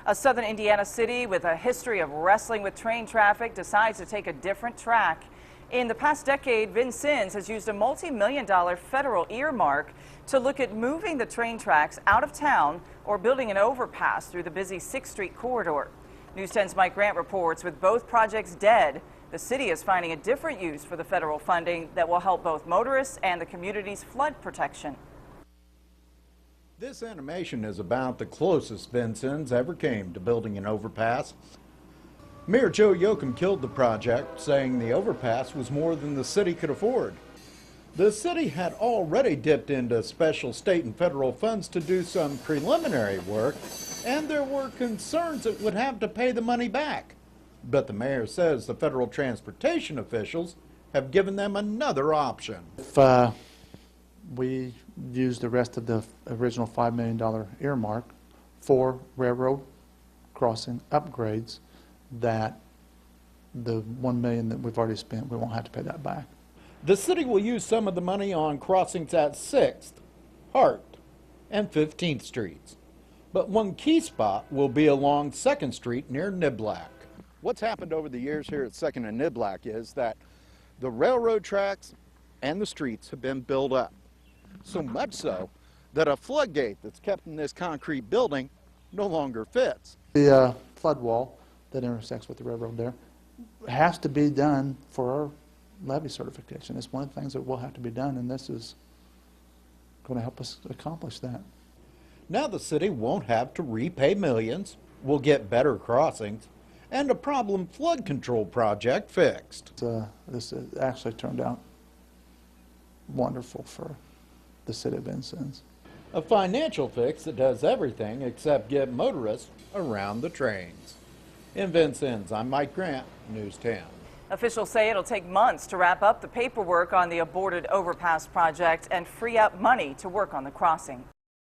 A southern Indiana city with a history of wrestling with train traffic decides to take a different track. In the past decade, Vincennes has used a multi-million-dollar federal earmark to look at moving the train tracks out of town or building an overpass through the busy 6th Street corridor. News 10's Mike Grant reports with both projects dead, the city is finding a different use for the federal funding that will help both motorists and the community's flood protection. This animation is about the closest Vincennes ever came to building an overpass. Mayor Joe Yoakum killed the project, saying the overpass was more than the city could afford. The city had already dipped into special state and federal funds to do some preliminary work, and there were concerns it would have to pay the money back. But the mayor says the federal transportation officials have given them another option. If we use the rest of the original $5 million earmark for railroad crossing upgrades, that the $1 million that we've already spent, we won't have to pay that back. The city will use some of the money on crossings at 6th, Hart, and 15th Streets. But one key spot will be along 2nd Street near Niblack. What's happened over the years here at 2nd and Niblack is that the railroad tracks and the streets have been built up. So much so that a floodgate that's kept in this concrete building no longer fits. The flood wall that intersects with the railroad there has to be done for our levee certification. It's one of the things that will have to be done, and this is going to help us accomplish that. Now the city won't have to repay millions, we'll get better crossings, and a problem flood control project fixed. This actually turned out wonderful for the city of Vincennes. A financial fix that does everything except get motorists around the trains. In Vincennes, I'm Mike Grant, News 10. Officials say it'll take months to wrap up the paperwork on the aborted overpass project and free up money to work on the crossing.